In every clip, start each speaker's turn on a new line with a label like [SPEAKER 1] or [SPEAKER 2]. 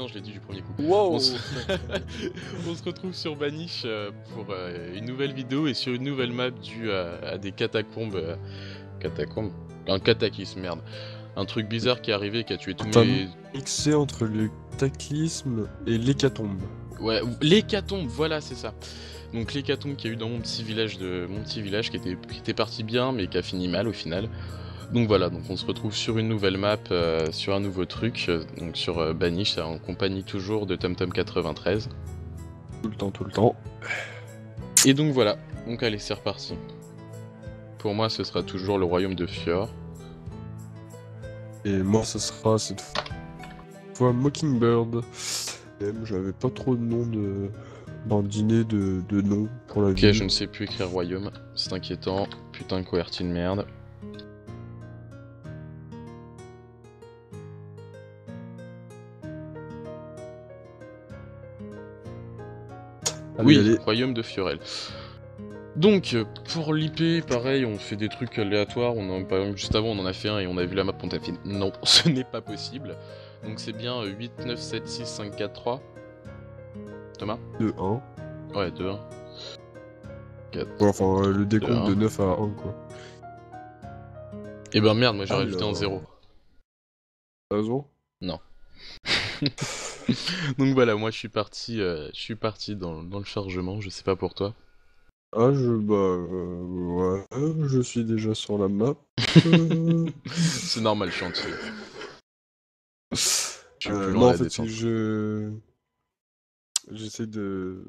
[SPEAKER 1] putain, je l'ai dit du premier coup.
[SPEAKER 2] Wow.
[SPEAKER 1] On se... on se retrouve sur Banish pour une nouvelle vidéo et sur une nouvelle map due à des catacombes. Catacombes Un cataclysme, merde. Un truc bizarre qui est arrivé et qui a tué tous mes...
[SPEAKER 2] Mixé entre le cataclysme et l'hécatombe.
[SPEAKER 1] Ouais, l'hécatombe, voilà, c'est ça. Donc l'hécatombe qu'il y a eu dans mon petit village qui était parti bien mais qui a fini mal au final. Donc voilà, donc on se retrouve sur une nouvelle map, sur un nouveau truc, donc sur Banish, en compagnie toujours de TomTom93.
[SPEAKER 2] Tout le temps.
[SPEAKER 1] Et donc voilà, donc allez, c'est reparti. Pour moi, ce sera toujours le royaume de Fjord.
[SPEAKER 2] Et moi, ce sera cette fois Mockingbird. J'avais pas trop de noms d'un dîner de noms pour la vie.
[SPEAKER 1] Ok, je ne sais plus écrire royaume, c'est inquiétant. Putain, QWERTY de merde. Oui,
[SPEAKER 2] allez.
[SPEAKER 1] royaume de Fiorel. Donc, pour l'IP, pareil, on fait des trucs aléatoires. Par exemple, juste avant, on en a fait un et on a vu la map, on a fait non, ce n'est pas possible. Donc, c'est bien 8, 9, 7, 6, 5, 4, 3. Thomas
[SPEAKER 2] 2, 1.
[SPEAKER 1] Ouais, 2, 1. 4.
[SPEAKER 2] Ouais, enfin, le décompte de
[SPEAKER 1] 1.
[SPEAKER 2] 9 à 1, quoi.
[SPEAKER 1] Et ben merde, moi j'ai rajouté un 0.
[SPEAKER 2] T'as raison.
[SPEAKER 1] Non. Donc voilà, moi je suis parti dans le chargement, je sais pas pour toi.
[SPEAKER 2] Ah, ouais, je suis déjà sur la map.
[SPEAKER 1] C'est normal, chantier. Je suis plus
[SPEAKER 2] non,
[SPEAKER 1] loin
[SPEAKER 2] en
[SPEAKER 1] à la
[SPEAKER 2] fait, c'est
[SPEAKER 1] descente.
[SPEAKER 2] que j'essaie de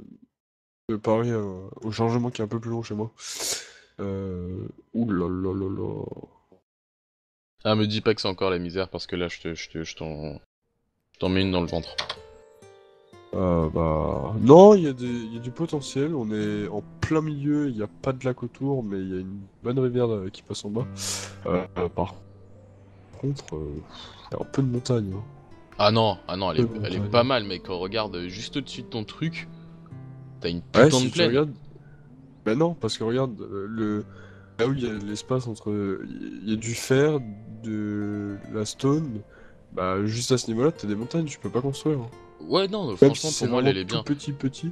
[SPEAKER 2] parer au chargement qui est un peu plus long chez moi. Ouh là là là là.
[SPEAKER 1] Ah, me dis pas que c'est encore la misère parce que là je t'en mets une dans le ventre.
[SPEAKER 2] Non, il y a du potentiel. On est en plein milieu, il n'y a pas de lac autour, mais il y a une bonne rivière qui passe en bas. Par contre, il y a un peu de montagne. Hein.
[SPEAKER 1] Ah non, elle est
[SPEAKER 2] Montagne.
[SPEAKER 1] pas mal, mec. Regarde juste au-dessus de ton truc, t'as une
[SPEAKER 2] Ouais,
[SPEAKER 1] putain de
[SPEAKER 2] si tu
[SPEAKER 1] plaine.
[SPEAKER 2] regardes. Ben non, parce que regarde, là où il y a l'espace entre. Il y a du fer, de la stone. Bah, juste à ce niveau-là, t'as des montagnes, tu peux pas construire. Hein.
[SPEAKER 1] Ouais, non,
[SPEAKER 2] Même
[SPEAKER 1] franchement,
[SPEAKER 2] si
[SPEAKER 1] pour
[SPEAKER 2] c'est
[SPEAKER 1] moi,
[SPEAKER 2] vraiment
[SPEAKER 1] elle est
[SPEAKER 2] tout
[SPEAKER 1] bien.
[SPEAKER 2] petit.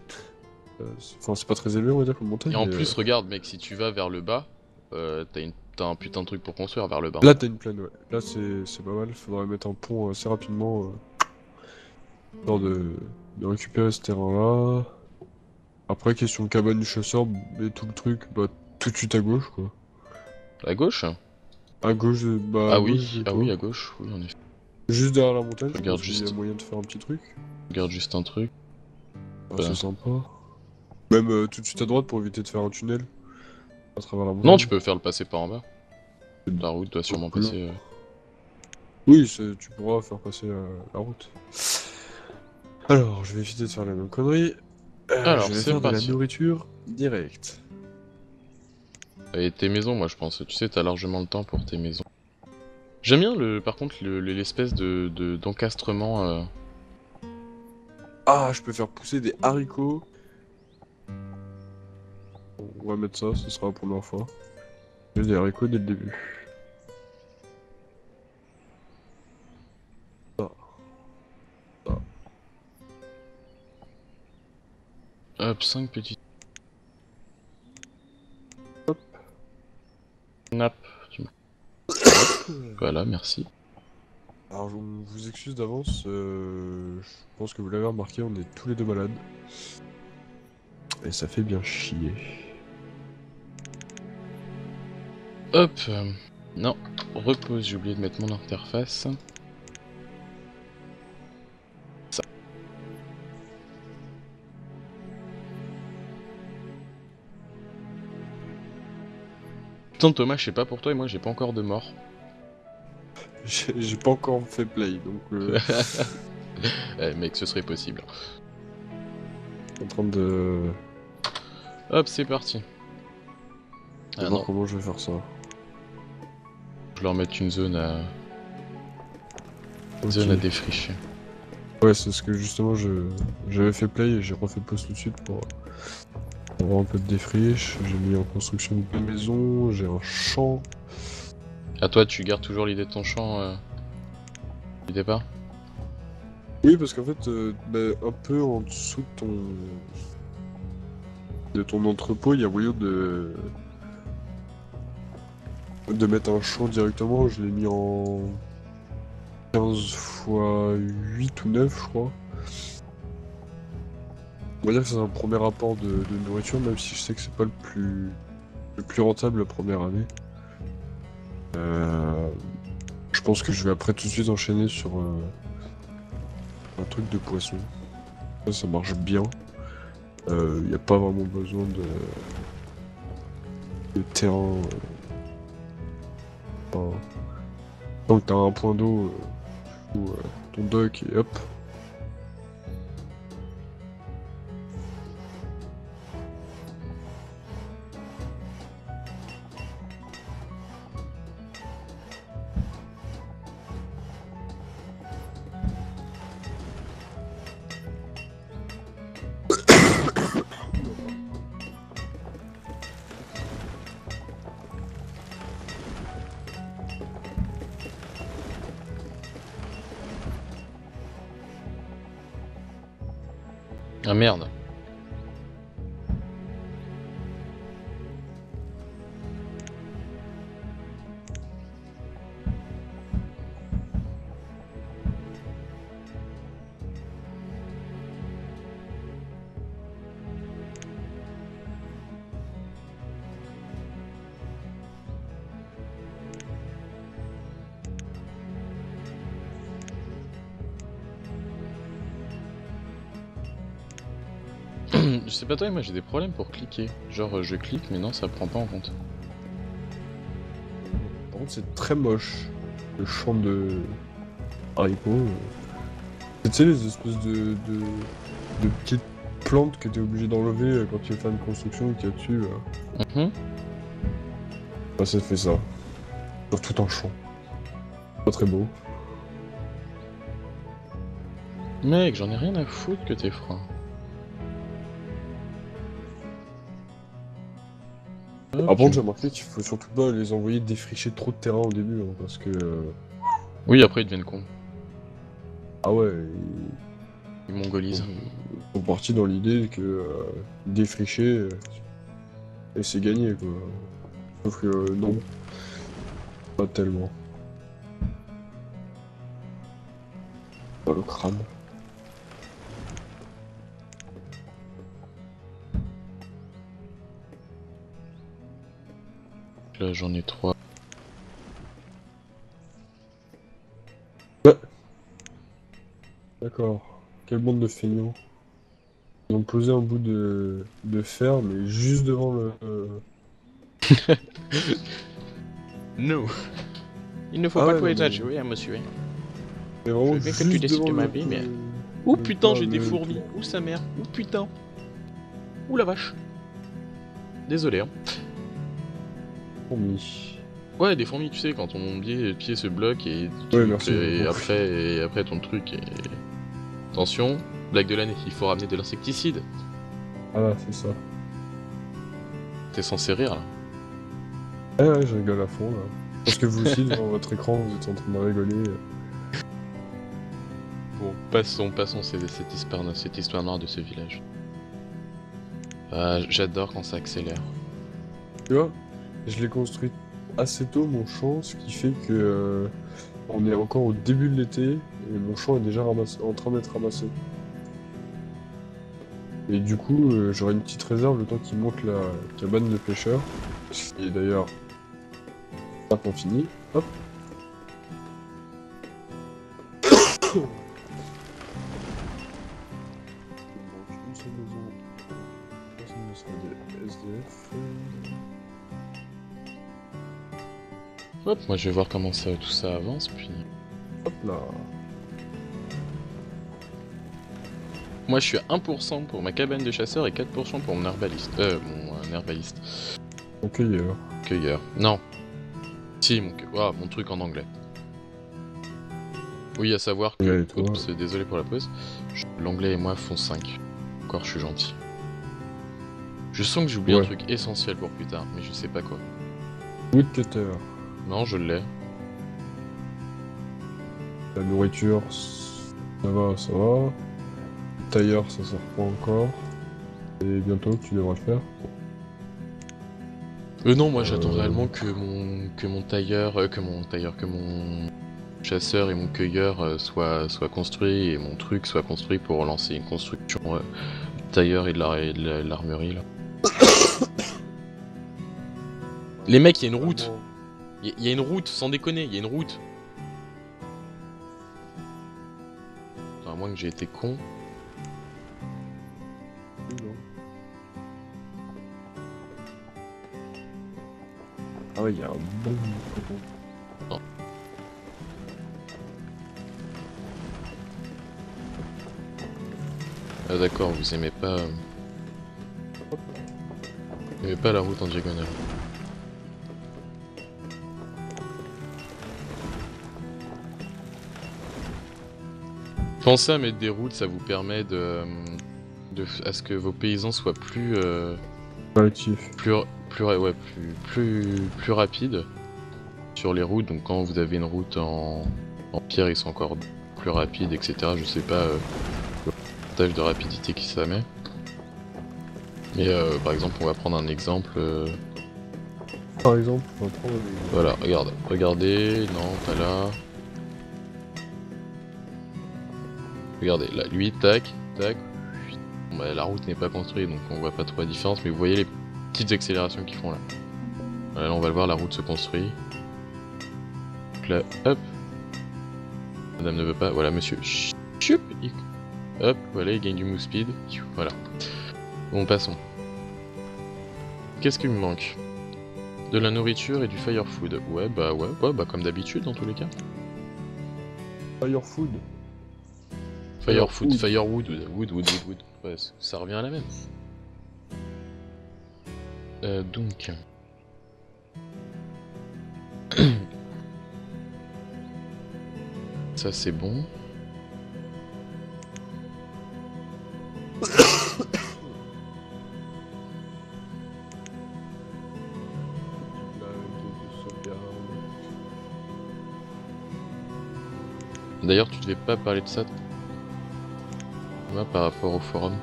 [SPEAKER 2] Enfin, c'est pas très élevé, on va dire, comme montagne.
[SPEAKER 1] Et en
[SPEAKER 2] Mais,
[SPEAKER 1] plus, regarde, mec, si tu vas vers le bas, t'as un putain de truc pour construire vers le bas.
[SPEAKER 2] là, t'as une plaine, ouais. Là, c'est pas mal. Faudrait mettre un pont assez rapidement. Histoire de récupérer ce terrain-là. Après, question de cabane du chasseur, et tout le truc, bah, tout de suite à gauche, quoi.
[SPEAKER 1] À gauche?
[SPEAKER 2] À gauche, bah,
[SPEAKER 1] Ah
[SPEAKER 2] à gauche
[SPEAKER 1] oui,
[SPEAKER 2] de
[SPEAKER 1] ah oui,
[SPEAKER 2] toi.
[SPEAKER 1] à gauche, oui, en effet.
[SPEAKER 2] Juste derrière la montagne, je
[SPEAKER 1] Regarde
[SPEAKER 2] pense qu'il y a
[SPEAKER 1] juste,
[SPEAKER 2] moyen de faire un petit truc.
[SPEAKER 1] regarde juste un truc.
[SPEAKER 2] Ah, c'est sympa. Même tout de suite à droite pour éviter de faire un tunnel à travers la
[SPEAKER 1] Non, tu
[SPEAKER 2] montagne.
[SPEAKER 1] peux faire le passer par en bas. La route doit sûrement
[SPEAKER 2] Donc, là.
[SPEAKER 1] passer.
[SPEAKER 2] Oui, tu pourras faire passer la route. Alors, je vais éviter de faire la même connerie.
[SPEAKER 1] Alors,
[SPEAKER 2] Je vais
[SPEAKER 1] c'est
[SPEAKER 2] faire de la
[SPEAKER 1] parti.
[SPEAKER 2] nourriture directe.
[SPEAKER 1] Et tes maisons, moi je pense. Tu sais, t'as largement le temps pour tes maisons. J'aime bien par contre l'espèce d'encastrement.
[SPEAKER 2] Ah, je peux faire pousser des haricots. On va mettre ça, ce sera la première fois. J'ai des haricots dès le début. Ça, ça.
[SPEAKER 1] Hop, 5 petits. Nappe. Hop, voilà, merci.
[SPEAKER 2] Alors, je vous excuse d'avance, je pense que vous l'avez remarqué, on est tous les deux malades. Et ça fait bien chier.
[SPEAKER 1] Hop. Non, repose, j'ai oublié de mettre mon interface. Ça. Putain, Thomas, je sais pas pour toi, et moi j'ai pas encore de mort.
[SPEAKER 2] J'ai pas encore fait play, donc
[SPEAKER 1] Eh, mec, ce serait possible.
[SPEAKER 2] en train de
[SPEAKER 1] Hop, c'est parti. Ah
[SPEAKER 2] voir
[SPEAKER 1] non,
[SPEAKER 2] comment je vais faire ça.
[SPEAKER 1] je vais leur mettre une zone à...
[SPEAKER 2] Ok.
[SPEAKER 1] Zone à défricher.
[SPEAKER 2] Ouais, c'est ce que justement j'avais fait play et j'ai refait pause tout de suite pour avoir un peu de défriche. J'ai mis en construction une maison, j'ai un champ.
[SPEAKER 1] À toi, tu gardes toujours l'idée de ton champ du départ?
[SPEAKER 2] Oui, parce qu'en fait, un peu en dessous de ton entrepôt, il y a moyen de mettre un champ directement. Je l'ai mis en 15 fois 8 ou 9, je crois. On va dire que c'est un premier apport de nourriture, même si je sais que c'est pas le plus rentable la première année. Je pense que je vais après tout de suite enchaîner sur un truc de poisson. Ça marche bien. Il n'y a pas vraiment besoin de terrain. Enfin, tant que t'as un point d'eau, ou ton dock et hop.
[SPEAKER 1] Ah merde. Je sais pas toi, moi j'ai des problèmes pour cliquer. Genre je clique mais non ça prend pas en compte.
[SPEAKER 2] Par contre, c'est très moche. Le champ de haricots. Tu sais, les espèces de petites plantes que t'es obligé d'enlever quand tu veux faire une construction qu'il y a dessus.
[SPEAKER 1] Mhm.
[SPEAKER 2] Bah, ça fait ça. Sur tout un champ. Pas très beau.
[SPEAKER 1] Mec, j'en ai rien à foutre que t'es froid.
[SPEAKER 2] Par contre, j'ai remarqué qu'il faut surtout pas les envoyer défricher trop de terrain au début, hein, parce que...
[SPEAKER 1] Oui, après ils deviennent cons.
[SPEAKER 2] Ah ouais,
[SPEAKER 1] Ils mongolisent.
[SPEAKER 2] ils sont partis dans l'idée que défricher, et c'est gagné, quoi. Sauf que non, pas tellement. Pas le crâne.
[SPEAKER 1] Là j'en ai 3.
[SPEAKER 2] D'accord. Quelle bande de feignants. Ils ont posé un bout de fer, mais juste devant le...
[SPEAKER 1] No. Il ne faut
[SPEAKER 2] Ah
[SPEAKER 1] pas
[SPEAKER 2] ouais,
[SPEAKER 1] tout
[SPEAKER 2] non,
[SPEAKER 1] exagérer, hein, monsieur.
[SPEAKER 2] mais
[SPEAKER 1] Je
[SPEAKER 2] vraiment
[SPEAKER 1] veux bien que tu
[SPEAKER 2] juste
[SPEAKER 1] décides
[SPEAKER 2] devant
[SPEAKER 1] de ma
[SPEAKER 2] le...
[SPEAKER 1] vie, mais...
[SPEAKER 2] le-
[SPEAKER 1] Ouh
[SPEAKER 2] le
[SPEAKER 1] putain,
[SPEAKER 2] plat,
[SPEAKER 1] j'ai des
[SPEAKER 2] le-
[SPEAKER 1] fourmis. Ouh sa mère. Ouh putain. Ouh la vache. Désolé, hein.
[SPEAKER 2] Fourmis.
[SPEAKER 1] Ouais, des fourmis, tu sais, quand ton pied se bloque et,
[SPEAKER 2] Ouais, merci,
[SPEAKER 1] et,
[SPEAKER 2] j'ai compris.
[SPEAKER 1] après ton truc est... Attention, blague de l'année, il faut ramener de l'insecticide.
[SPEAKER 2] Ah là, c'est ça.
[SPEAKER 1] T'es censé rire, là.
[SPEAKER 2] Ah ouais, je rigole à fond, là. Parce que vous aussi, devant votre écran, vous êtes en train de rigoler.
[SPEAKER 1] Bon, passons cette histoire noire de ce village. Ah, j'adore quand ça accélère.
[SPEAKER 2] Tu vois, je l'ai construit assez tôt, mon champ, ce qui fait que on est encore au début de l'été, et mon champ est déjà en train d'être ramassé. Et du coup, j'aurai une petite réserve le temps qu'il monte la cabane de pêcheur. Qui est d'ailleurs pas qu'on finit. Hop. Il manque une seule maison. Personne ne sera des SDF.
[SPEAKER 1] Hop, moi je vais voir comment tout ça avance, puis...
[SPEAKER 2] Hop là.
[SPEAKER 1] Moi je suis à 1% pour ma cabane de chasseur et 4% pour mon herbaliste. Mon herbaliste.
[SPEAKER 2] Mon cueilleur.
[SPEAKER 1] Cueilleur. Non. Si, mon truc en anglais. Oui, à savoir que...
[SPEAKER 2] Ouais, et toi
[SPEAKER 1] Oups, désolé pour la pause. L'anglais et moi font 5. Encore, je suis gentil. Je sens que j'ai oublié un
[SPEAKER 2] Ouais.
[SPEAKER 1] truc essentiel pour plus tard, mais je sais pas quoi.
[SPEAKER 2] Woodcutter.
[SPEAKER 1] Non, je l'ai.
[SPEAKER 2] La nourriture. Ça va, ça va. Le tailleur, ça sert pas encore. Et bientôt, tu devras le faire.
[SPEAKER 1] Non, moi j'attends
[SPEAKER 2] Euh,
[SPEAKER 1] réellement que mon tailleur, que mon chasseur et mon cueilleur soient construits et mon truc soit construit pour lancer une construction du tailleur et de l'armurerie là. Les mecs, il y a une route.
[SPEAKER 2] Vraiment.
[SPEAKER 1] Il y a une route, sans déconner, il y a une route. Enfin, à moins que j'ai été con.
[SPEAKER 2] Non. Ah ouais, il y a un bon micro.
[SPEAKER 1] Non. Ah d'accord, vous aimez pas... vous aimez pas la route en diagonale. Pensez à mettre des routes, ça vous permet à ce que vos paysans soient
[SPEAKER 2] Collectif.
[SPEAKER 1] plus rapides sur les routes. Donc quand vous avez une route en pierre, ils sont encore plus rapides, etc. Je sais pas le pourcentage de rapidité qui ça met. Mais par exemple, on va prendre un exemple.
[SPEAKER 2] Par exemple, on va prendre des...
[SPEAKER 1] Voilà, regardez, non, pas là. Regardez, là, lui, tac, tac. Bon, bah, la route n'est pas construite, donc on voit pas trop la différence, mais vous voyez les petites accélérations qu'ils font là. Voilà, là, on va le voir, la route se construit. Donc là, hop. Madame ne veut pas, voilà, monsieur. Chup, hop, voilà, il gagne du move speed. Voilà. Bon, passons. Qu'est-ce qui me manque? De la nourriture et du fire food. Ouais, bah comme d'habitude dans tous les cas.
[SPEAKER 2] Fire food.
[SPEAKER 1] Firefood, firewood, wood. Ouais, ça revient à la même. Donc... ça c'est bon. D'ailleurs, tu devais pas parler de ça moi, par rapport au forum.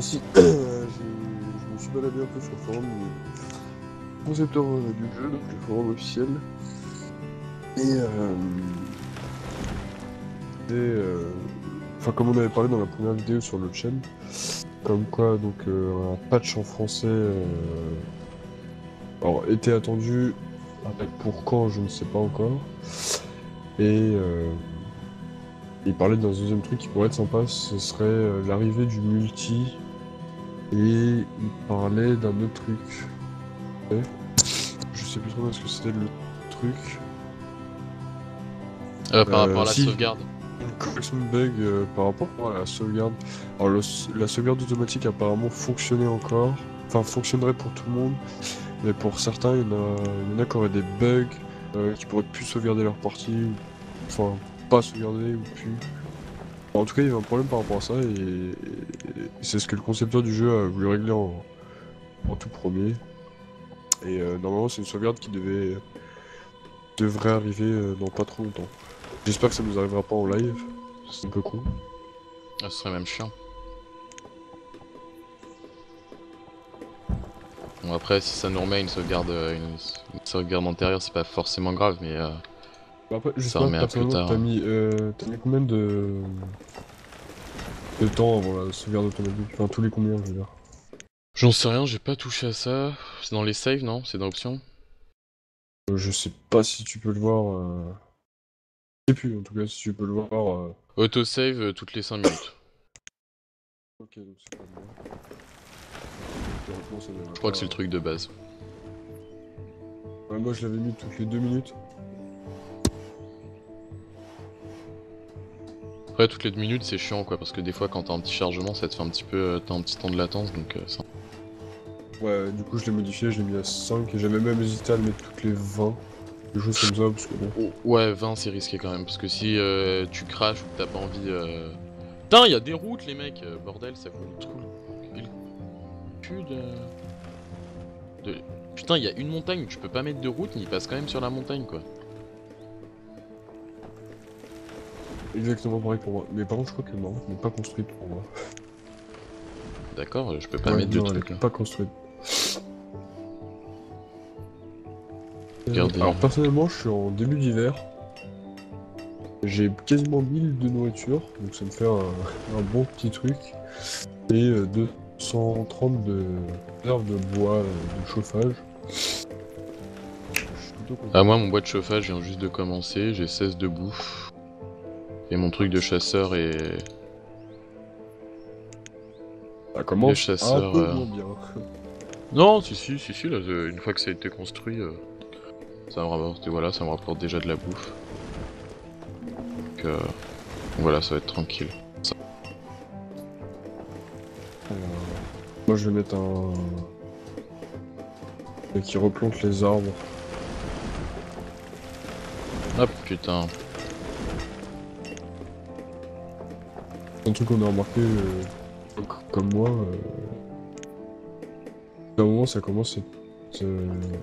[SPEAKER 2] Si, je me suis baladé un peu sur le forum du concepteur du jeu, donc le forum officiel. Et enfin, comme on avait parlé dans la première vidéo sur le chaîne, comme quoi donc un patch en français alors, était attendu, avec pour quand je ne sais pas encore. Et il parlait d'un deuxième truc qui pourrait être sympa, ce serait l'arrivée du multi. Et il parlait d'un autre truc. Ouais. Je sais plus trop bien ce que c'était le truc.
[SPEAKER 1] Par rapport à la
[SPEAKER 2] Si,
[SPEAKER 1] sauvegarde.
[SPEAKER 2] une correction de bug par rapport à la sauvegarde. Alors la sauvegarde automatique apparemment fonctionnait encore. Enfin fonctionnerait pour tout le monde. Mais pour certains, il y en a qui auraient des bugs, qui pourraient plus sauvegarder leur partie. Enfin, pas sauvegarder ou plus. En tout cas, il y avait un problème par rapport à ça et c'est ce que le concepteur du jeu a voulu régler en tout premier. Et normalement, c'est une sauvegarde qui devrait arriver dans pas trop longtemps. J'espère que ça nous arrivera pas en live, c'est un peu con.
[SPEAKER 1] Ah, ce serait même chiant. Bon après, si ça nous remet une sauvegarde antérieure, c'est pas forcément grave, mais
[SPEAKER 2] Bah après, je sais
[SPEAKER 1] ça
[SPEAKER 2] pas,
[SPEAKER 1] remet à plus
[SPEAKER 2] personnellement,
[SPEAKER 1] tard.
[SPEAKER 2] t'as mis combien de temps avant la sauvegarde automatique? Enfin, tous les combien, je veux dire.
[SPEAKER 1] J'en sais rien, j'ai pas touché à ça. C'est dans les saves, non? C'est dans options?
[SPEAKER 2] Je sais pas si tu peux le voir. Je sais plus, en tout cas, si tu peux le voir.
[SPEAKER 1] Autosave toutes les 5 minutes.
[SPEAKER 2] Ok, donc c'est pas bien. Théoriquement, ça devrait
[SPEAKER 1] Je crois que
[SPEAKER 2] pas.
[SPEAKER 1] c'est le truc de base.
[SPEAKER 2] Ouais, moi, je l'avais mis toutes les 2 minutes.
[SPEAKER 1] Après, toutes les 2 minutes, c'est chiant quoi, parce que des fois, quand t'as un petit chargement, ça te fait un petit peu. T'as un petit temps de latence, donc ça.
[SPEAKER 2] Ouais, du coup, je l'ai modifié, je l'ai mis à 5 et j'avais même hésité à le mettre toutes les 20. Des choses comme ça, parce que bon.
[SPEAKER 1] Oh, ouais, 20 c'est risqué quand même, parce que si tu craches ou que t'as pas envie. Putain, y a des routes, les mecs, bordel, ça vous le trou. Le cul de. Putain, y a une montagne, tu peux pas mettre de route, mais il passe quand même sur la montagne quoi.
[SPEAKER 2] exactement pareil pour moi. Mais par contre, je crois que non, elle n'est pas construite pour moi.
[SPEAKER 1] D'accord, je peux pas
[SPEAKER 2] Ouais,
[SPEAKER 1] mettre de
[SPEAKER 2] non, elle
[SPEAKER 1] trucs
[SPEAKER 2] est
[SPEAKER 1] là.
[SPEAKER 2] pas construite.
[SPEAKER 1] Regardez.
[SPEAKER 2] Alors personnellement, je suis en début d'hiver. J'ai quasiment 1000 de nourriture, donc ça me fait un bon petit truc. Et 230 de réserve de bois de chauffage. Je suis plutôt
[SPEAKER 1] Ah,
[SPEAKER 2] content.
[SPEAKER 1] moi, mon bois de chauffage vient juste de commencer, j'ai 16 de bouffe. Et mon truc de chasseur est.
[SPEAKER 2] Ça
[SPEAKER 1] Le
[SPEAKER 2] commence un
[SPEAKER 1] chasseur.
[SPEAKER 2] peu moins bien.
[SPEAKER 1] Non, si, là, une fois que ça a été construit, ça me rapporte, voilà, ça me rapporte déjà de la bouffe. Donc voilà, ça va être tranquille.
[SPEAKER 2] Moi je vais mettre un... qui replante les arbres.
[SPEAKER 1] Hop, putain.
[SPEAKER 2] Un truc qu'on a remarqué, comme moi, à un moment ça commence à être...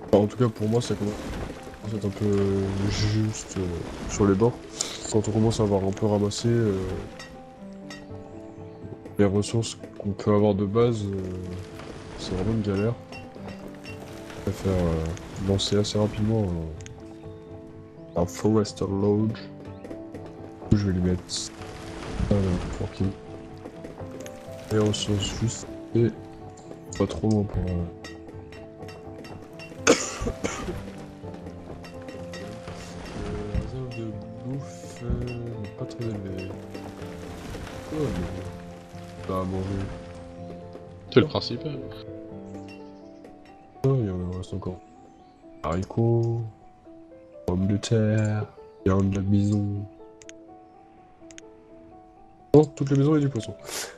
[SPEAKER 2] enfin, en tout cas pour moi ça commence à être un peu juste sur les bords. Quand on commence à avoir un peu ramassé les ressources qu'on peut avoir de base, c'est vraiment une galère. Je préfère lancer assez rapidement un Forester Lodge. Je vais lui mettre ça là, pour qu'il ait les ressources juste et pas trop loin pour... réserve de bouffe pas très élevée. Oh, mais pas à manger.
[SPEAKER 1] C'est le principal.
[SPEAKER 2] Oh, il en reste encore. Haricots, pommes de terre, viande de la maison. Non, toutes les maisons et du poisson.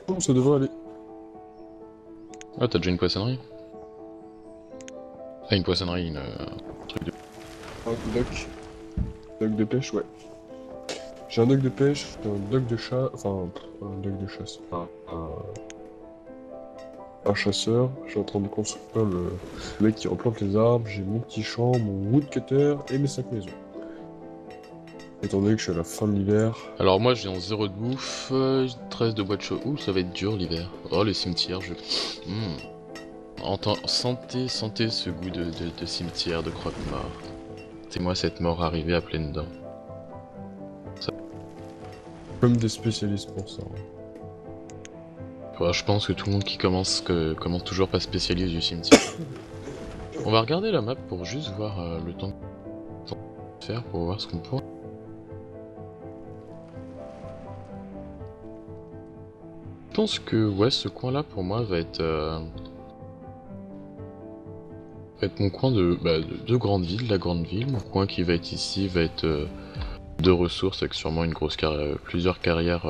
[SPEAKER 2] Bon, ça devrait aller.
[SPEAKER 1] Ah, t'as déjà une poissonnerie? Ah, une poissonnerie, truc de.
[SPEAKER 2] Un dock. Dock de pêche, ouais. J'ai un dock de pêche, un dock de chat, enfin, un dock de chasse. Un chasseur, je suis en train de construire le mec qui replante les arbres, j'ai mon petit champ, mon woodcutter et mes 5 maisons. Étant donné que je suis à la fin de l'hiver.
[SPEAKER 1] Alors moi j'ai en 0 de bouffe, 13 de bois de chaud. Ouh, ça va être dur l'hiver. Oh, les cimetières, je. Sentez ce goût de cimetière, de croque-mort. C'est moi cette mort arrivée à pleines dents.
[SPEAKER 2] Comme des spécialistes pour ça.
[SPEAKER 1] Ouais, je pense que tout le monde qui commence toujours pas spécialiste du cimetière. On va regarder la map pour juste voir le temps de faire, pour voir ce qu'on pourra. Je pense que ouais, ce coin là pour moi va être mon coin de grande ville, la grande ville. Mon coin qui va être ici va être de ressources avec sûrement une grosse carrière, plusieurs carrières.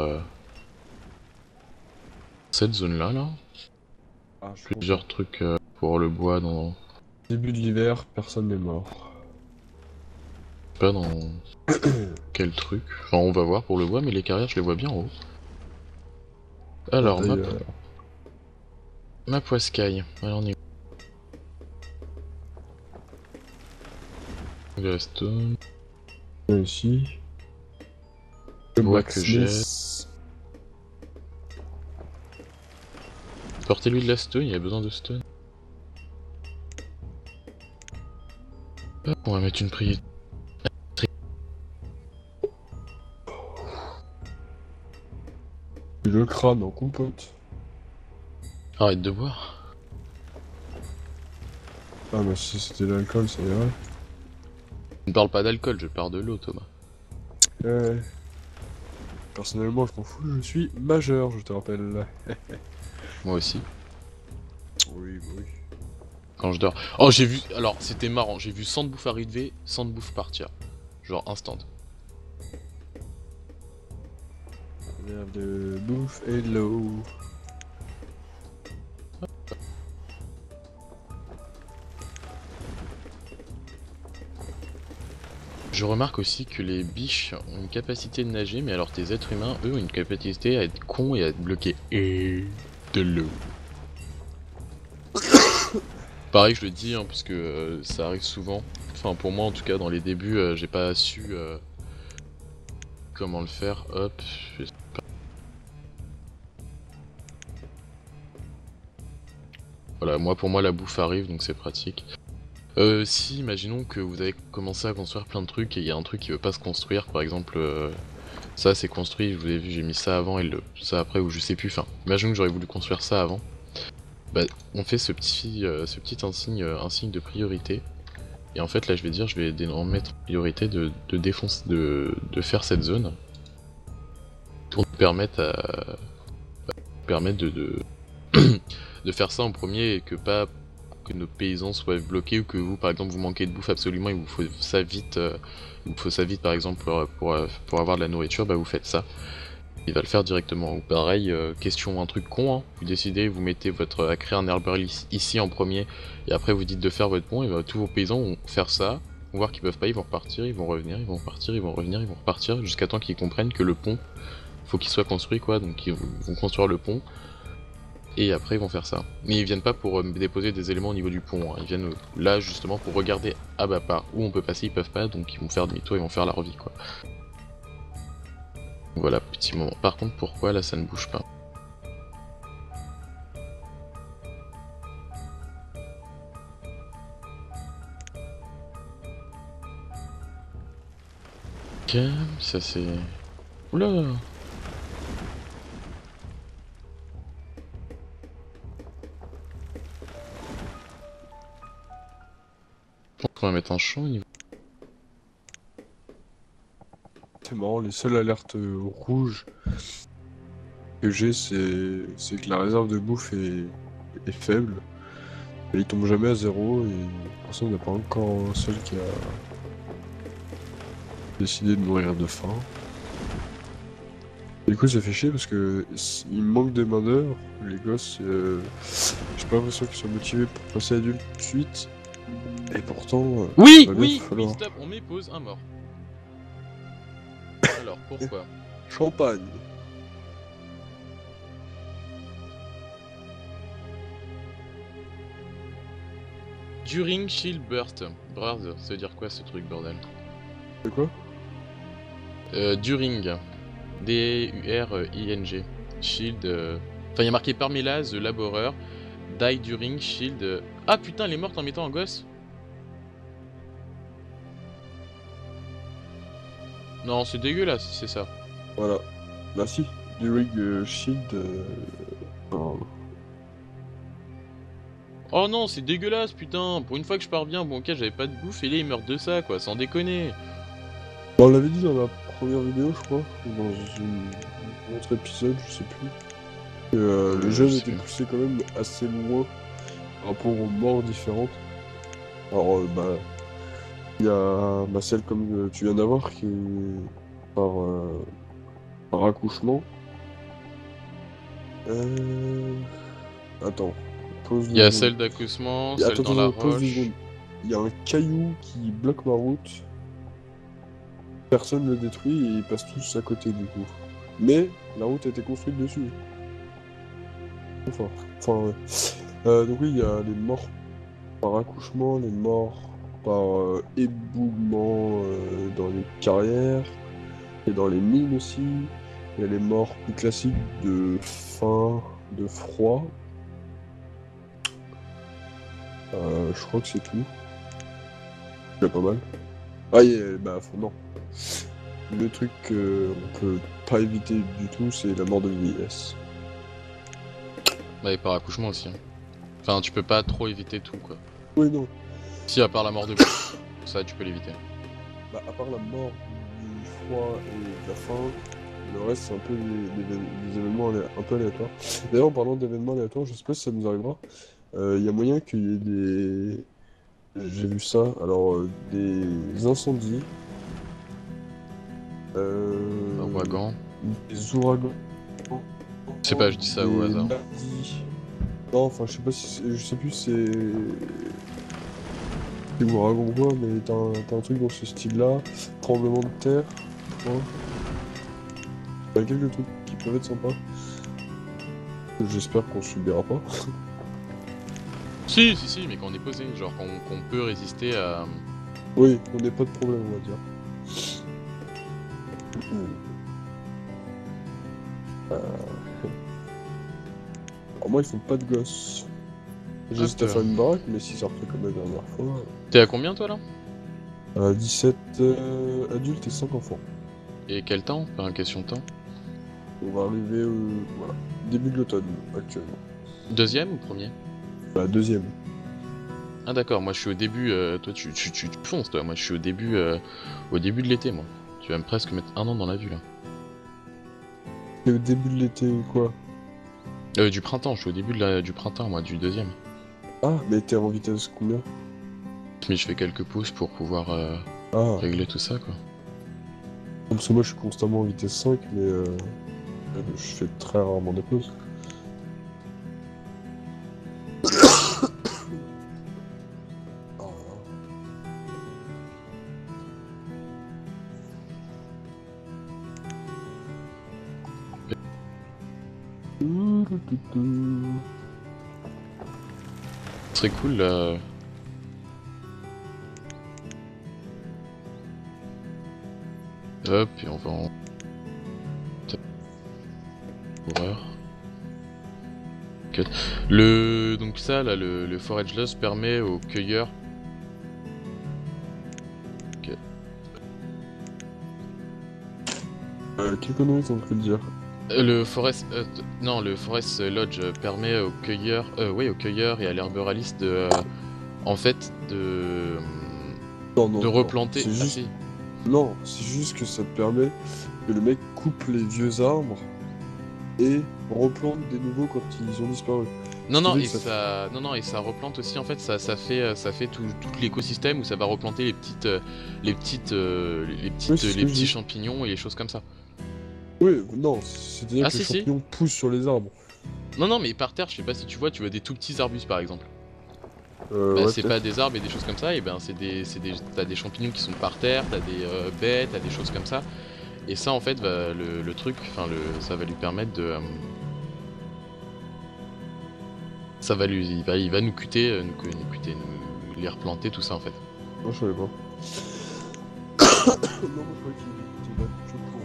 [SPEAKER 1] Cette zone là,
[SPEAKER 2] Ah, je
[SPEAKER 1] plusieurs trucs pour le bois dans.
[SPEAKER 2] Début de l'hiver, personne n'est mort.
[SPEAKER 1] Pas dans. Quel truc. Enfin, on va voir pour le bois, mais les carrières je les vois bien en haut. Alors, map Waskai. Alors, on est. Glastone.
[SPEAKER 2] Ici. Le
[SPEAKER 1] Bois que j'ai.
[SPEAKER 2] blacksmith.
[SPEAKER 1] Portez-lui de la stone, il a besoin de stone. Hop, on va mettre une prière.
[SPEAKER 2] Le crâne en compote.
[SPEAKER 1] Arrête de boire.
[SPEAKER 2] Ah, mais si c'était de l'alcool, ça irait.
[SPEAKER 1] Je ne parle pas d'alcool, je parle de l'eau, Thomas.
[SPEAKER 2] Personnellement, je m'en fous, je suis majeur, je te rappelle.
[SPEAKER 1] Moi aussi.
[SPEAKER 2] Oui, oui.
[SPEAKER 1] Quand je dors. Oh, j'ai vu. Alors, c'était marrant. J'ai vu 100 de bouffe arriver, 100 de bouffe partir. Genre instant.
[SPEAKER 2] Verre de bouffe et de l'eau.
[SPEAKER 1] Je remarque aussi que les biches ont une capacité de nager, mais alors tes êtres humains, eux, ont une capacité à être cons et à être bloqués. Et de l'eau. Pareil, je le dis, hein, parce que ça arrive souvent. Enfin, pour moi, en tout cas, dans les débuts, j'ai pas su comment le faire. Hop. Voilà, pour moi la bouffe arrive donc c'est pratique. Si, imaginons que vous avez commencé à construire plein de trucs et il y a un truc qui veut pas se construire, par exemple, ça c'est construit, je vous ai vu, j'ai mis ça avant et ça après, ou je sais plus, enfin, imaginons que j'aurais voulu construire ça avant. Bah, on fait ce petit insigne de priorité. Et en fait, là, je vais dire, je vais en mettre en priorité de faire cette zone. Pour nous permettre de faire ça en premier et que nos paysans soient bloqués ou que vous, par exemple, vous manquez de bouffe absolument et il vous faut ça vite, par exemple, pour avoir de la nourriture, bah vous faites ça. Il va le faire directement. Ou pareil, un truc con, hein. Vous décidez, vous mettez à créer un herbeur ici en premier, et après vous dites de faire votre pont, et bah, tous vos paysans vont faire ça, vont voir qu'ils peuvent pas, ils vont repartir, ils vont revenir, ils vont repartir, ils vont revenir, ils vont repartir, jusqu'à temps qu'ils comprennent que le pont, faut qu'il soit construit quoi, donc ils vont construire le pont, et après ils vont faire ça. Mais ils viennent pas pour déposer des éléments au niveau du pont, hein. Ils viennent là justement pour regarder, ah bah par où on peut passer, ils peuvent pas, donc ils vont faire demi-tour, ils vont faire leur vie quoi. Voilà, petit moment. Par contre, pourquoi là ça ne bouge pas? Ok, ça c'est... Oula! Je pense qu'on va mettre un champ au niveau...
[SPEAKER 2] C'est marrant, les seules alertes rouges que j'ai, c'est que la réserve de bouffe est faible. Et il tombe jamais à zéro et personne n'a pas encore un seul qui a décidé de mourir de faim. Et du coup, ça fait chier parce que il manque de main d'œuvre. Les gosses, j'ai pas l'impression qu'ils soient motivés pour passer adulte tout de suite. Et pourtant,
[SPEAKER 1] oui,
[SPEAKER 2] oui,
[SPEAKER 1] stop, on met pause, un mort. Alors, pourquoi?
[SPEAKER 2] Champagne.
[SPEAKER 1] During Shield Burst. Brother, ça veut dire quoi ce truc, bordel?
[SPEAKER 2] C'est quoi?
[SPEAKER 1] During. D-U-R-I-N-G. Shield. Enfin, il y a marqué Parmela, The Laborer. Die during Shield. Ah putain, elle est morte en mettant un gosse? Non, c'est dégueulasse si c'est ça.
[SPEAKER 2] Voilà. Bah si, During Shield.
[SPEAKER 1] Oh non, c'est dégueulasse, putain. Pour une fois que je pars bien, bon, ok, j'avais pas de bouffe et là, il meurt de ça, quoi, sans déconner.
[SPEAKER 2] On l'avait dit dans la première vidéo, je crois, ou dans un autre épisode, je sais plus. Que les jeunes étaient poussés quand même assez loin par rapport aux morts différentes. Alors, il y a celle comme tu viens d'avoir qui est par accouchement. Attends.
[SPEAKER 1] Il y a celle d'accouchement, celle dans la roche.
[SPEAKER 2] Il y a un caillou qui bloque ma route. Personne ne le détruit et ils passent tous à côté du coup. Mais la route a été construite dessus. Enfin, ouais. Donc oui, il y a les morts par accouchement, les morts par éboulement dans les carrières et dans les mines aussi. Il y a les morts plus classiques de faim, de froid. Je crois que c'est tout. C'est pas mal. Ah, non. Le truc qu'on peut pas éviter du tout, c'est la mort de vieillesse.
[SPEAKER 1] Bah, et par accouchement aussi. Hein. Enfin, tu peux pas trop éviter tout, quoi.
[SPEAKER 2] Oui, non.
[SPEAKER 1] Si, à part la mort de ça, tu peux l'éviter.
[SPEAKER 2] Bah, à part la mort du froid et de la faim, le reste, c'est un peu des événements un peu aléatoires. D'ailleurs, en parlant d'événements aléatoires, je sais pas si ça nous arrivera. Il y a moyen qu'il y ait des... J'ai vu ça, alors des incendies.
[SPEAKER 1] Ouragan.
[SPEAKER 2] Des ouragans.
[SPEAKER 1] Je sais pas, je dis ça au hasard.
[SPEAKER 2] Non, enfin, je sais pas si je sais plus si c'est ouragan ou quoi, mais t'as un truc dans ce style-là. Tremblement de terre, je crois. Il y a quelques trucs qui peuvent être sympas. J'espère qu'on subira pas.
[SPEAKER 1] Si, mais quand on est posé, genre qu'on peut résister à...
[SPEAKER 2] Oui, on n'est pas de problème, on va dire. Alors moi, ils font pas de gosses. J'hésite à
[SPEAKER 1] Hop.
[SPEAKER 2] faire une baraque, mais si ça refait comme la dernière fois.
[SPEAKER 1] T'es à combien toi là?
[SPEAKER 2] 17 adultes et 5 enfants.
[SPEAKER 1] Et quel temps? Pas une question de temps.
[SPEAKER 2] On va arriver voilà, début de l'automne actuellement.
[SPEAKER 1] Deuxième ou premier?
[SPEAKER 2] Bah, deuxième.
[SPEAKER 1] Ah d'accord, moi je suis au début, toi tu fonces toi, moi je suis au début de l'été moi. Tu vas me presque mettre un an dans la vue là.
[SPEAKER 2] Et au début de l'été, quoi?
[SPEAKER 1] Du printemps, je suis au début du printemps moi, du deuxième.
[SPEAKER 2] Ah, mais t'es en vitesse combien?
[SPEAKER 1] Mais je fais quelques pauses pour pouvoir
[SPEAKER 2] Ah,
[SPEAKER 1] régler tout ça quoi.
[SPEAKER 2] parce que moi je suis constamment en vitesse 5, mais je fais très rarement des pauses.
[SPEAKER 1] Ce serait cool là. Hop, et on va en... Horreur. Donc ça là, le Forage Loss permet aux cueilleurs... Ok.
[SPEAKER 2] Quelle connerie t'es en train de dire?
[SPEAKER 1] Le Forest... non, le Forest Lodge permet aux cueilleurs... oui, aux cueilleurs et à l'herboraliste de... en fait, de...
[SPEAKER 2] Non, non,
[SPEAKER 1] de
[SPEAKER 2] non.
[SPEAKER 1] replanter...
[SPEAKER 2] C'est
[SPEAKER 1] Ah,
[SPEAKER 2] juste...
[SPEAKER 1] si.
[SPEAKER 2] Non, c'est juste que ça te permet que le mec coupe les vieux arbres et replante des nouveaux quand ils ont disparu.
[SPEAKER 1] Non,
[SPEAKER 2] Ce qui
[SPEAKER 1] non,
[SPEAKER 2] fait
[SPEAKER 1] et
[SPEAKER 2] que ça
[SPEAKER 1] ça... Non, non, et ça replante aussi, en fait, ça fait tout l'écosystème où ça va replanter les
[SPEAKER 2] Oui, c'est ce que je
[SPEAKER 1] petits
[SPEAKER 2] dis.
[SPEAKER 1] champignons et les choses comme ça.
[SPEAKER 2] Oui, non, c'est-à-dire
[SPEAKER 1] Ah,
[SPEAKER 2] que les
[SPEAKER 1] si, si.
[SPEAKER 2] champignons poussent sur les arbres.
[SPEAKER 1] Non, non, mais par terre, je sais pas si tu vois des tout petits arbustes, par exemple. Bah,
[SPEAKER 2] Ouais,
[SPEAKER 1] c'est pas
[SPEAKER 2] peut-être.
[SPEAKER 1] des arbres et des choses comme ça, et ben t'as des champignons qui sont par terre, t'as des baies, t'as des choses comme ça. Et ça, en fait, le truc, enfin, ça va lui permettre de... ça va lui... il va nous cuter, nous les replanter, tout ça, en fait.
[SPEAKER 2] Non, je savais pas. Non, moi je croyais qu'il était là que pour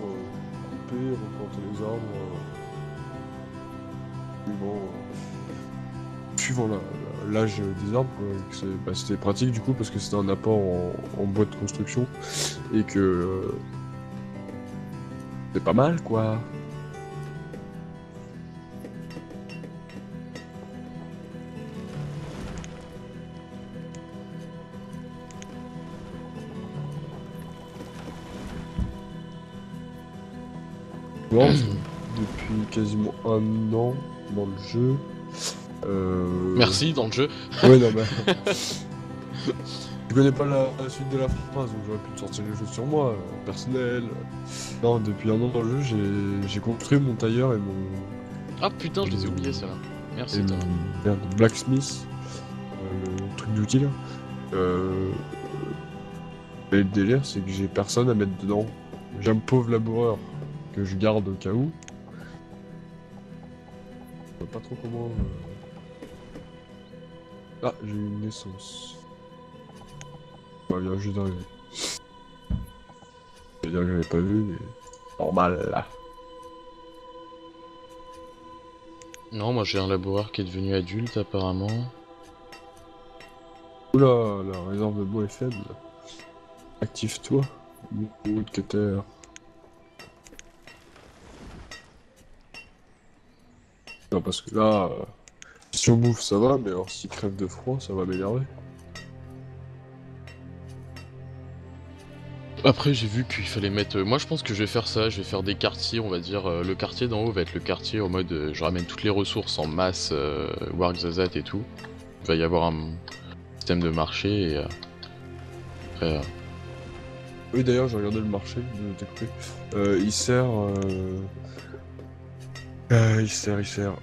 [SPEAKER 2] couper, replanter les arbres. Suivant l'âge des arbres, quoi. C'était pratique du coup parce que c'était un apport en bois de construction et que c'est pas mal quoi. Bon, depuis quasiment un an dans le jeu.
[SPEAKER 1] Merci, dans le jeu.
[SPEAKER 2] Ouais, non, bah. Je connais pas la suite de la phrase, donc j'aurais pu te sortir les choses sur moi, personnel. Non, depuis un an dans le jeu, j'ai construit mon tailleur et mon.
[SPEAKER 1] Ah putain, je les ai oubliés, ça là. Merci,
[SPEAKER 2] Et
[SPEAKER 1] Thomas.
[SPEAKER 2] merde, blacksmith, le truc d'outil là. Mais le délire, c'est que j'ai personne à mettre dedans. J'ai un pauvre laboureur que je garde au cas où. Je sais pas trop comment. Ah, j'ai eu une naissance. Bah, bien juste d'arriver. Je veux dire que j'avais pas vu, mais. Normal là.
[SPEAKER 1] Non, moi j'ai un laboureur qui est devenu adulte, apparemment.
[SPEAKER 2] Oula, la réserve de bois est faible. Active-toi. Woodcutter. Non, parce que là, si on bouffe, ça va, mais alors s'il crève de froid, ça va m'énerver.
[SPEAKER 1] Après, j'ai vu qu'il fallait mettre... Moi, je pense que je vais faire ça. Je vais faire des quartiers, on va dire. Le quartier d'en haut va être le quartier en mode... je ramène toutes les ressources en masse, Warg Zazat et tout. Il va y avoir un système de marché et... après...
[SPEAKER 2] Oui, d'ailleurs, j'ai regardé le marché de t'ai coupé. Il sert. Il sert.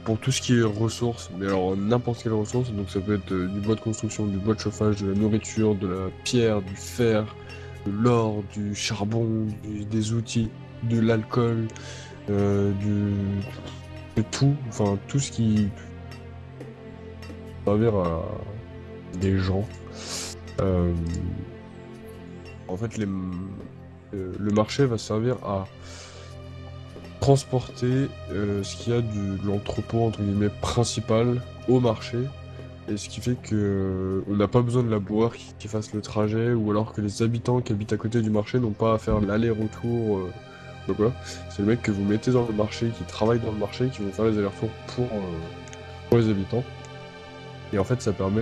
[SPEAKER 2] Pour tout ce qui est ressources, mais alors n'importe quelle ressource, donc ça peut être du bois de construction, du bois de chauffage, de la nourriture, de la pierre, du fer, de l'or, du charbon, des outils, de l'alcool, de tout, enfin tout ce qui peut servir à des gens. En fait, le marché va servir à transporter ce qu'il y a de l'entrepôt entre guillemets principal au marché. Et ce qui fait que on n'a pas besoin de laboureurs qui fassent le trajet, ou alors que les habitants qui habitent à côté du marché n'ont pas à faire l'aller-retour. Donc voilà, c'est le mec que vous mettez dans le marché, qui travaille dans le marché, qui vont faire les allers-retours pour les habitants. Et en fait, ça permet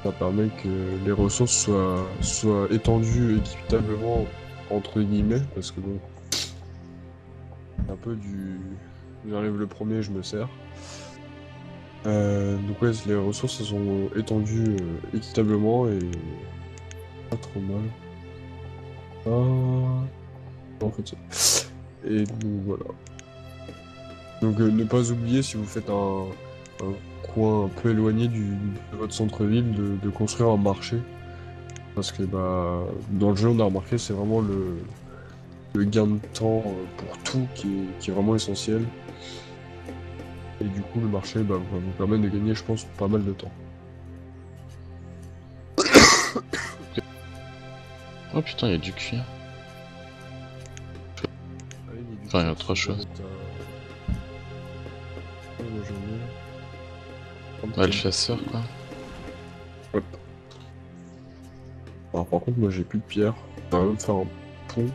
[SPEAKER 2] que les ressources soient étendues équitablement, entre guillemets, parce que bon, c'est un peu du... J'arrive le premier, je me sers. Donc ouais, les ressources elles sont étendues équitablement et pas trop mal. En fait, ça. Et donc voilà. Donc ne pas oublier, si vous faites un coin un peu éloigné de votre centre-ville, de construire un marché. Parce que bah dans le jeu on a remarqué c'est vraiment le gain de temps pour tout qui est vraiment essentiel. Et du coup le marché va vous permettre de gagner je pense pas mal de temps.
[SPEAKER 1] Oh putain, il y a du cuir. Enfin, il y a 3 choses. Ouais, le chasseur, quoi.
[SPEAKER 2] Ouais. Alors, par contre, moi j'ai plus de pierre. On va même faire un pont.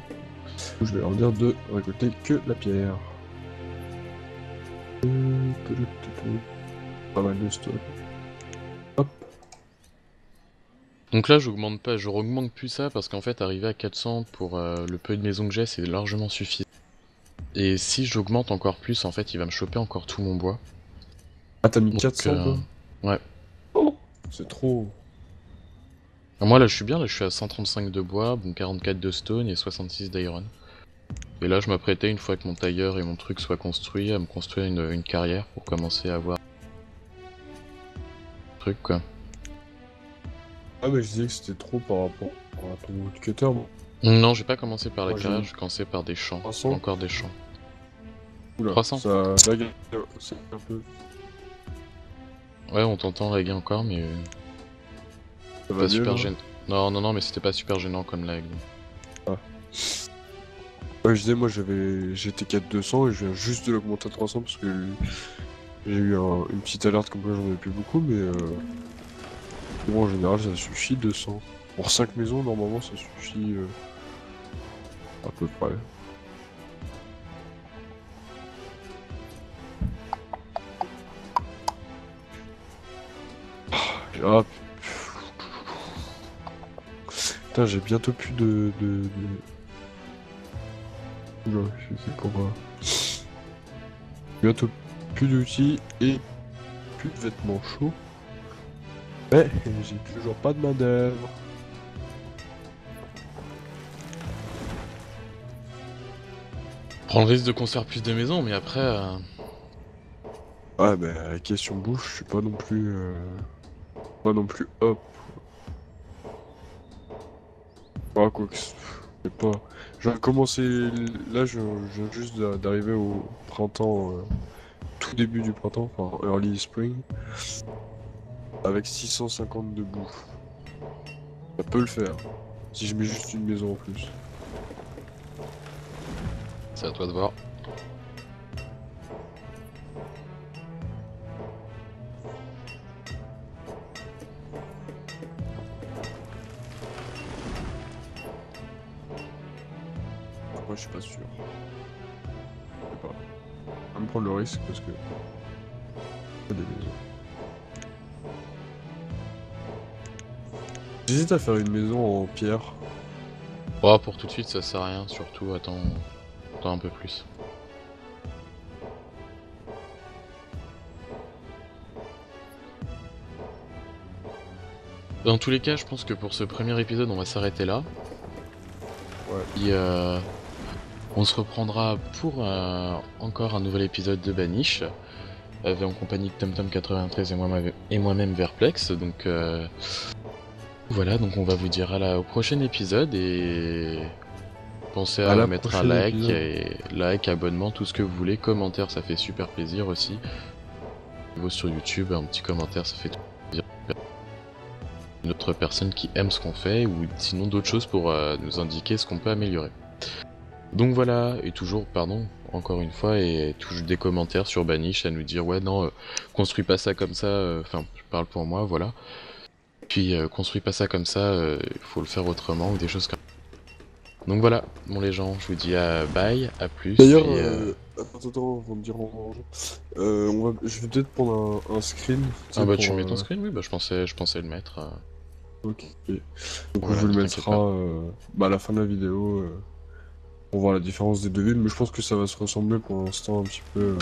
[SPEAKER 2] Je vais leur dire de récolter que la pierre. Pas mal de stock. Hop.
[SPEAKER 1] Donc là, j'augmente pas, je augmente plus ça parce qu'en fait, arriver à 400 pour le peu de maisons que j'ai, c'est largement suffisant. Et si j'augmente encore plus, en fait, il va me choper encore tout mon bois.
[SPEAKER 2] Ah, t'as mis
[SPEAKER 1] Donc,
[SPEAKER 2] 400 toi?
[SPEAKER 1] Ouais.
[SPEAKER 2] Oh, c'est trop.
[SPEAKER 1] Moi là, je suis bien, là, je suis à 135 de bois, bon 44 de stone et 66 d'iron. Et là, je m'apprêtais, une fois que mon tailleur et mon truc soient construits, à me construire une carrière pour commencer à avoir un truc, quoi.
[SPEAKER 2] Ah, mais je disais que c'était trop par rapport à ton woodcutter, moi.
[SPEAKER 1] Non, j'ai pas commencé par la
[SPEAKER 2] Moi,
[SPEAKER 1] carrière,
[SPEAKER 2] j'ai
[SPEAKER 1] j'ai commencé par des champs.
[SPEAKER 2] 300.
[SPEAKER 1] Encore des champs.
[SPEAKER 2] Oula,
[SPEAKER 1] 300.
[SPEAKER 2] ça lag c'est un peu.
[SPEAKER 1] Ouais, on t'entend laguer encore, mais
[SPEAKER 2] Ça va
[SPEAKER 1] pas
[SPEAKER 2] mieux,
[SPEAKER 1] super
[SPEAKER 2] là.
[SPEAKER 1] gênant. Non, non, non, mais c'était pas super gênant comme lag.
[SPEAKER 2] Ah. Ouais, je disais, moi j'étais 4200 et je viens juste de l'augmenter à 300 parce que j'ai eu une petite alerte comme quoi j'en avais plus beaucoup, mais bon, en général ça suffit 200. Pour 5 maisons, normalement ça suffit à peu près. Ah, putain, j'ai bientôt plus Oula, c'est pour... Bientôt plus d'outils et plus de vêtements chauds. Mais j'ai toujours pas de main d'œuvre.
[SPEAKER 1] Prends le risque de construire plus de maisons, mais après...
[SPEAKER 2] Ouais, mais la question bouffe, je suis pas non plus... Pas non plus hop. Ah, quoi que... C'est pas... Je vais commencer... Là, je viens juste d'arriver au printemps... tout début du printemps, enfin early spring. Avec 650 de bouffe. Ça peut le faire. Si je mets juste une maison en plus.
[SPEAKER 1] C'est à toi de voir.
[SPEAKER 2] Moi, je suis pas sûr. Je sais pas. On va me prendre le risque parce que... Pas des maisons. J'hésite à faire une maison en pierre.
[SPEAKER 1] Oh, pour tout de suite, ça sert à rien, surtout attends un peu plus. Dans tous les cas, je pense que pour ce premier épisode, on va s'arrêter là.
[SPEAKER 2] Ouais.
[SPEAKER 1] Et on se reprendra pour encore un nouvel épisode de Banish, en compagnie de TomTom93 et moi-même Verplex. Donc voilà, donc on va vous dire au prochain épisode et pensez à mettre un like, abonnement, tout ce que vous voulez, commentaire, ça fait super plaisir aussi. Sur YouTube, un petit commentaire, ça fait plaisir. Une autre personne qui aime ce qu'on fait ou sinon d'autres choses pour nous indiquer ce qu'on peut améliorer. Donc voilà, et toujours, pardon, encore une fois, et toujours des commentaires sur Banish à nous dire ouais non, construis pas ça comme ça, enfin je parle pour moi, voilà. Puis construis pas ça comme ça, il faut le faire autrement ou des choses comme ça. Donc voilà, bon les gens, je vous dis à bye, à plus,
[SPEAKER 2] D'ailleurs,
[SPEAKER 1] puis
[SPEAKER 2] attends, avant de dire au revoir, je vais peut-être prendre un screen, tu
[SPEAKER 1] ah
[SPEAKER 2] sais,
[SPEAKER 1] bah
[SPEAKER 2] pour...
[SPEAKER 1] tu mets ton screen, oui, bah je pensais le mettre,
[SPEAKER 2] Ok. Du coup,
[SPEAKER 1] voilà,
[SPEAKER 2] je le
[SPEAKER 1] t'inquiète
[SPEAKER 2] mettrai
[SPEAKER 1] pas.
[SPEAKER 2] bah, à la fin de la vidéo pour voir la différence des deux villes, mais je pense que ça va se ressembler pour l'instant un petit peu.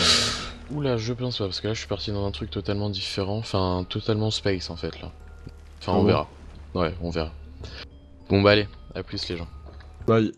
[SPEAKER 1] Oula, je pense pas, parce que là je suis parti dans un truc totalement différent, enfin totalement space en fait là. Enfin
[SPEAKER 2] Ah
[SPEAKER 1] on
[SPEAKER 2] bon?
[SPEAKER 1] verra. Ouais, on verra. Bon bah allez, à plus les gens.
[SPEAKER 2] Bye.